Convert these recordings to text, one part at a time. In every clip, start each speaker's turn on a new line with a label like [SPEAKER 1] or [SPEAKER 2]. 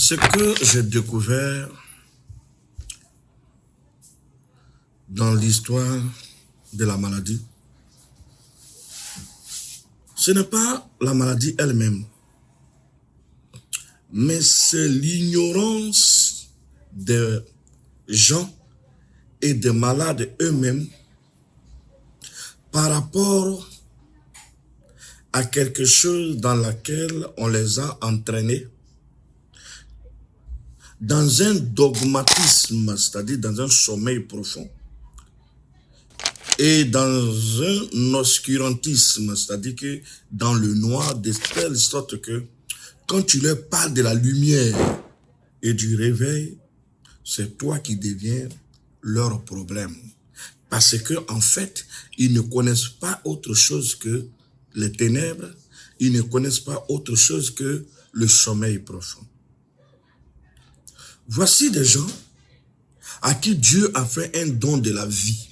[SPEAKER 1] Ce que j'ai découvert dans l'histoire de la maladie, ce n'est pas la maladie elle-même, mais c'est l'ignorance des gens et des malades eux-mêmes par rapport à quelque chose dans laquelle on les a entraînés dans un dogmatisme, c'est-à-dire dans un sommeil profond, et dans un obscurantisme, c'est-à-dire que dans le noir, de telle sorte que quand tu leur parles de la lumière et du réveil, c'est toi qui deviens leur problème. Parce que en fait, ils ne connaissent pas autre chose que les ténèbres, ils ne connaissent pas autre chose que le sommeil profond. Voici des gens à qui Dieu a fait un don de la vie.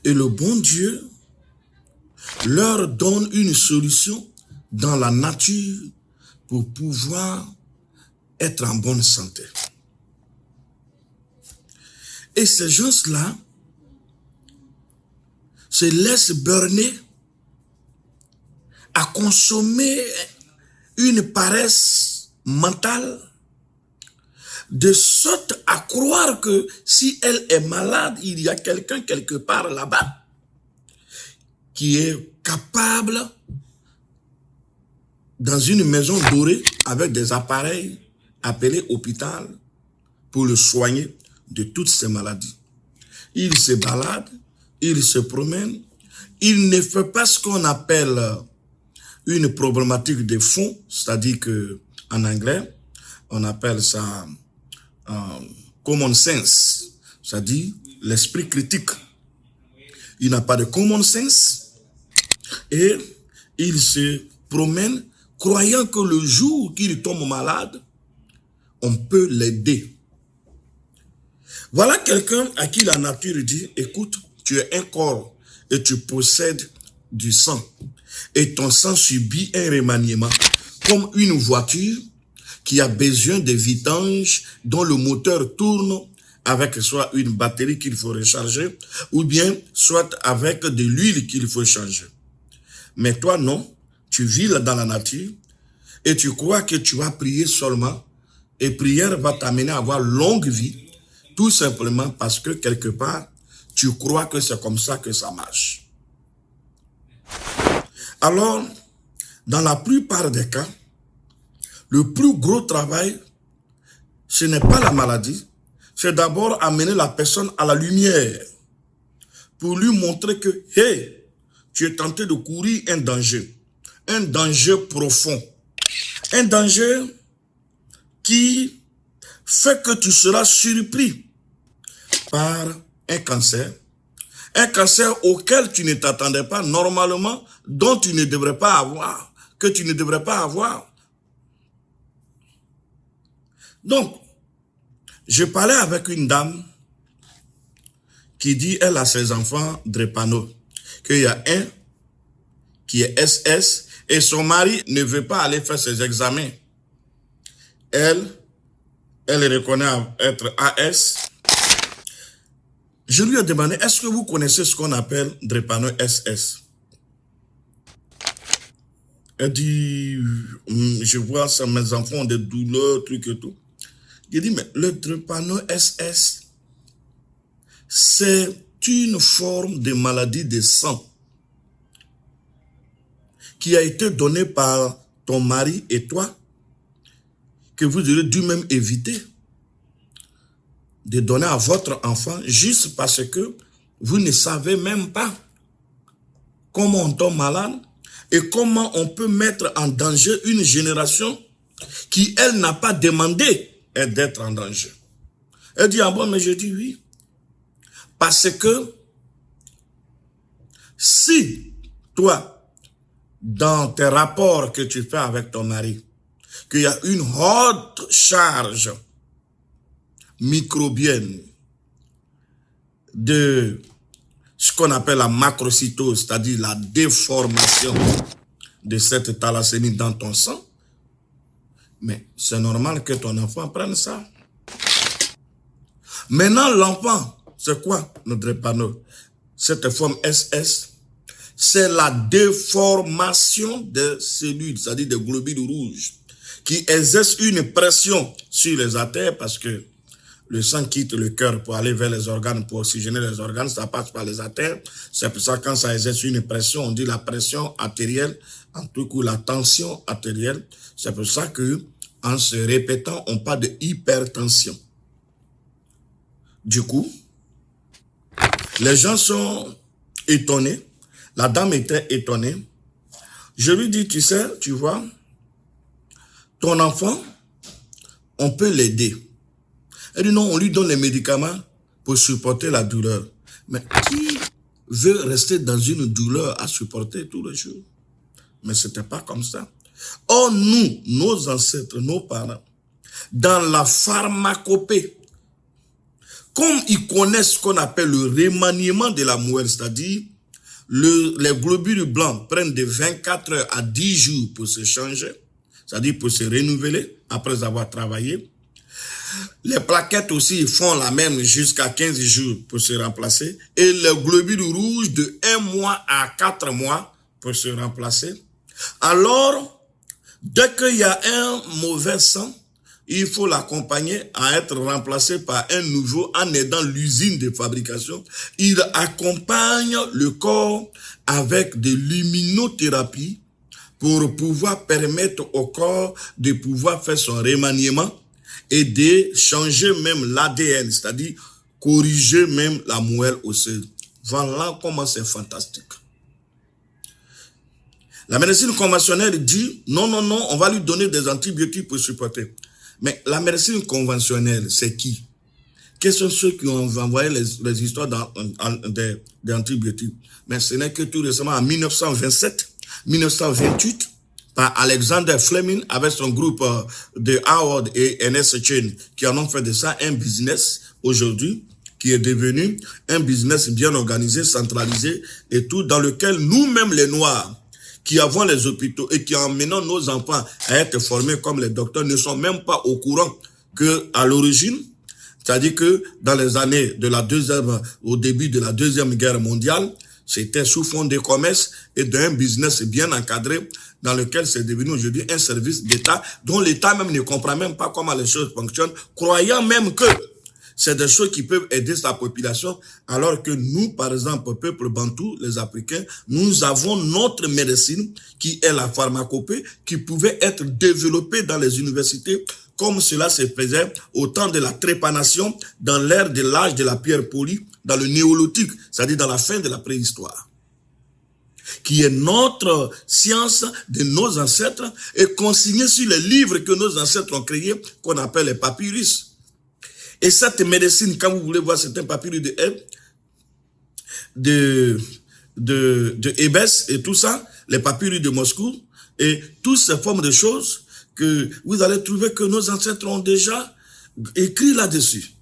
[SPEAKER 1] Et le bon Dieu leur donne une solution dans la nature pour pouvoir être en bonne santé. Et ces gens-là se laissent berner à consommer une paresse mentale de sorte à croire que si elle est malade, il y a quelqu'un quelque part là-bas qui est capable, dans une maison dorée, avec des appareils appelés hôpital, pour le soigner de toutes ces maladies. Il se balade, il se promène, il ne fait pas ce qu'on appelle une problématique de fond, c'est-à-dire que en anglais, on appelle ça common sense, c'est-à-dire l'esprit critique. Il n'a pas de common sense et il se promène croyant que le jour qu'il tombe malade, on peut l'aider. Voilà quelqu'un à qui la nature dit, écoute, tu es un corps et tu possèdes du sang. Et ton sang subit un remaniement comme une voiture qui a besoin de vidange dont le moteur tourne avec soit une batterie qu'il faut recharger ou bien soit avec de l'huile qu'il faut changer. Mais toi non, tu vis dans la nature et tu crois que tu vas prier seulement et prière va t'amener à avoir longue vie tout simplement parce que quelque part tu crois que c'est comme ça que ça marche. Alors, dans la plupart des cas, le plus gros travail, ce n'est pas la maladie, c'est d'abord amener la personne à la lumière pour lui montrer que, hey, tu es tenté de courir un danger profond, un danger qui fait que tu seras surpris par un cancer auquel tu ne t'attendais pas normalement, dont tu ne devrais pas avoir, que tu ne devrais pas avoir. Donc, je parlais avec une dame qui dit, elle a ses enfants drépano, qu'il y a un qui est SS et son mari ne veut pas aller faire ses examens. Elle reconnaît être AS. Je lui ai demandé, est-ce que vous connaissez ce qu'on appelle drépano SS? Elle dit, je vois ça, mes enfants ont des douleurs, trucs et tout. J'ai dit, mais le drépano SS, c'est une forme de maladie de sang qui a été donnée par ton mari et toi, que vous aurez dû même éviter de donner à votre enfant juste parce que vous ne savez même pas comment on tombe malade et comment on peut mettre en danger une génération qui, elle, n'a pas demandé d'être en danger. Elle dit, ah bon, mais je dis oui. Parce que si toi, dans tes rapports que tu fais avec ton mari, qu'il y a une haute charge microbienne de ce qu'on appelle la macrocytose, c'est-à-dire la déformation de cette thalassémie dans ton sang, Mais c'est normal que ton enfant prenne ça. Maintenant, l'enfant, c'est quoi notre panneau? Cette forme SS, c'est la déformation des cellules, c'est-à-dire des globules rouges, qui exercent une pression sur les artères parce que le sang quitte le cœur pour aller vers les organes, pour oxygéner les organes, ça passe par les artères. C'est pour ça que quand ça exerce une pression, on dit la pression artérielle, en tout cas la tension artérielle. C'est pour ça que, en se répétant, on parle de hypertension. Du coup, les gens sont étonnés. La dame était étonnée. Je lui dis, tu sais, tu vois, ton enfant, on peut l'aider. Elle dit non, on lui donne les médicaments pour supporter la douleur. Mais qui veut rester dans une douleur à supporter tous les jours? Mais ce n'était pas comme ça. Or, nous, nos ancêtres, nos parents, dans la pharmacopée, comme ils connaissent ce qu'on appelle le remaniement de la moelle, c'est-à-dire les globules blancs prennent de 24 heures à 10 jours pour se changer, c'est-à-dire pour se renouveler après avoir travaillé. Les plaquettes aussi font la même jusqu'à 15 jours pour se remplacer. Et les globules rouges de 1 mois à 4 mois pour se remplacer. Alors, dès qu'il y a un mauvais sang, il faut l'accompagner à être remplacé par un nouveau en aidant l'usine de fabrication. Il accompagne le corps avec de l'immunothérapie pour pouvoir permettre au corps de pouvoir faire son remaniement et de changer même l'ADN, c'est-à-dire corriger même la moelle osseuse. Voilà comment c'est fantastique. La médecine conventionnelle dit, non, on va lui donner des antibiotiques pour supporter. Mais la médecine conventionnelle, c'est qui? Quels sont ceux qui ont envoyé les histoires des antibiotiques? Mais ce n'est que tout récemment, en 1927, 1928, par Alexander Fleming, avec son groupe de Howard et Ernest Chain, qui en ont fait de ça un business aujourd'hui, qui est devenu un business bien organisé, centralisé, et tout, dans lequel nous-mêmes les Noirs, qui avons les hôpitaux et qui emmenons nos enfants à être formés comme les docteurs, ne sont même pas au courant que à l'origine, c'est-à-dire que dans les années au début de la Deuxième Guerre mondiale, c'était sous fond de commerce et d'un business bien encadré dans lequel c'est devenu aujourd'hui un service d'État dont l'État même ne comprend même pas comment les choses fonctionnent, croyant même que c'est des choses qui peuvent aider sa population, alors que nous, par exemple, peuple bantou, les Africains, nous avons notre médecine qui est la pharmacopée, qui pouvait être développée dans les universités, comme cela se faisait au temps de la trépanation, dans l'ère de l'âge de la pierre polie, dans le néolithique, c'est-à-dire dans la fin de la préhistoire, qui est notre science de nos ancêtres et consignée sur les livres que nos ancêtres ont créés, qu'on appelle les papyrus. Et cette médecine, quand vous voulez voir, c'est un papyrus de Hébès et tout ça, les papyrus de Moscou, et toutes ces formes de choses que vous allez trouver que nos ancêtres ont déjà écrit là-dessus.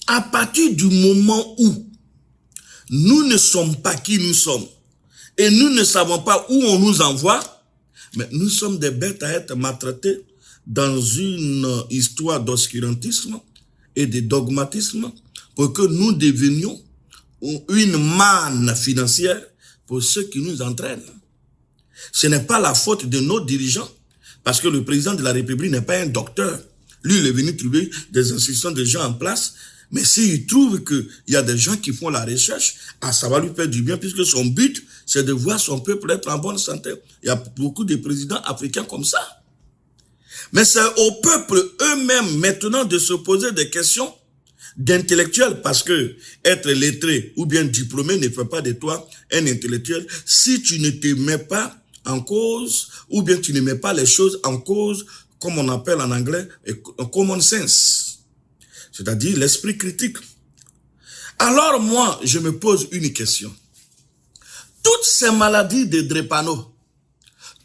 [SPEAKER 1] À partir du moment où nous ne sommes pas qui nous sommes, et nous ne savons pas où on nous envoie, mais nous sommes des bêtes à être maltraitées dans une histoire d'obscurantisme et de dogmatisme pour que nous devenions une manne financière pour ceux qui nous entraînent. Ce n'est pas la faute de nos dirigeants, parce que le président de la République n'est pas un docteur. Lui, il est venu trouver des institutions de gens en place, mais s'il trouve qu'il y a des gens qui font la recherche, ça va lui faire du bien, puisque son but, c'est de voir son peuple être en bonne santé. Il y a beaucoup de présidents africains comme ça. Mais c'est au peuple eux-mêmes maintenant de se poser des questions d'intellectuels, parce que être lettré ou bien diplômé ne fait pas de toi un intellectuel si tu ne te mets pas en cause ou bien tu ne mets pas les choses en cause, comme on appelle en anglais common sense, c'est-à-dire l'esprit critique. Alors moi, je me pose une question. Toutes ces maladies de drépano,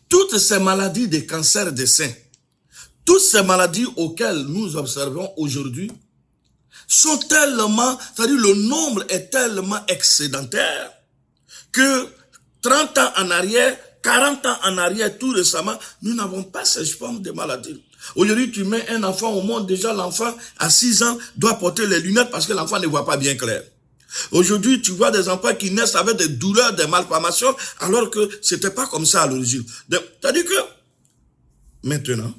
[SPEAKER 1] toutes ces maladies de cancer des seins, toutes ces maladies auxquelles nous observons aujourd'hui sont tellement, c'est-à-dire le nombre est tellement excédentaire que 30 ans en arrière, 40 ans en arrière, tout récemment, nous n'avons pas ces formes de maladies. Aujourd'hui, tu mets un enfant au monde, déjà l'enfant à 6 ans doit porter les lunettes parce que l'enfant ne voit pas bien clair. Aujourd'hui, tu vois des enfants qui naissent avec des douleurs, des malformations, alors que c'était pas comme ça à l'origine. C'est-à-dire que, maintenant,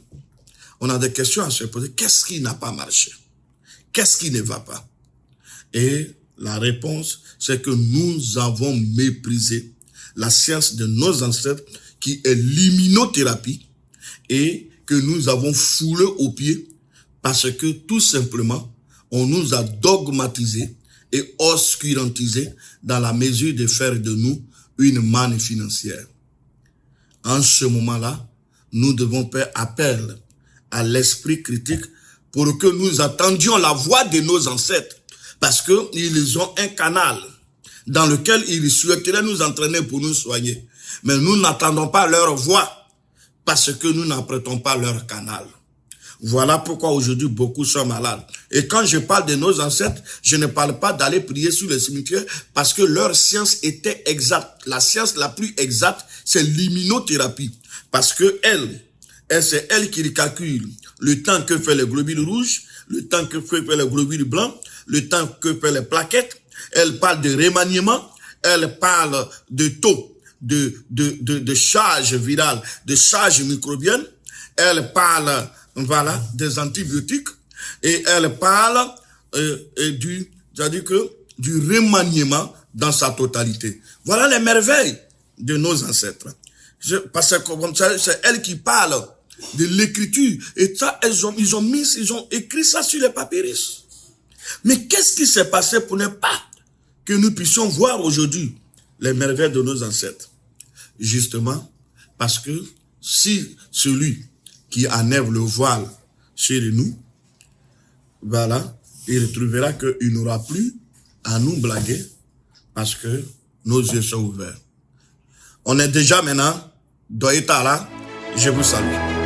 [SPEAKER 1] on a des questions à se poser. Qu'est-ce qui n'a pas marché? Qu'est-ce qui ne va pas? Et la réponse, c'est que nous avons méprisé la science de nos ancêtres qui est l'immunothérapie et que nous avons foulé aux pieds parce que tout simplement, on nous a dogmatisés et obscurantisés dans la mesure de faire de nous une manne financière. En ce moment-là, nous devons faire appel à l'esprit critique pour que nous attendions la voix de nos ancêtres parce qu'ils ont un canal dans lequel ils souhaiteraient nous entraîner pour nous soigner. Mais nous n'attendons pas leur voix parce que nous n'apprêtons pas leur canal. Voilà pourquoi aujourd'hui beaucoup sont malades. Et quand je parle de nos ancêtres, je ne parle pas d'aller prier sur les cimetières parce que leur science était exacte. La science la plus exacte, c'est l'immunothérapie. Parce que c'est elle qui calcule le temps que fait les globules rouges, le temps que fait les globules blancs, le temps que fait les plaquettes. Elle parle de remaniement, elle parle de taux de charge virale, de charge microbienne. Elle parle, voilà, des antibiotiques et elle parle du remaniement dans sa totalité. Voilà les merveilles de nos ancêtres. Parce que comme ça, c'est elle qui parle de l'écriture. Et ça, ils ont écrit ça sur les papyrus. Mais qu'est-ce qui s'est passé pour ne pas que nous puissions voir aujourd'hui les merveilles de nos ancêtres? Justement, parce que si celui qui enlève le voile sur nous, voilà, il retrouvera qu'il n'aura plus à nous blaguer parce que nos yeux sont ouverts. On est déjà maintenant dans l'état là. Je vous salue.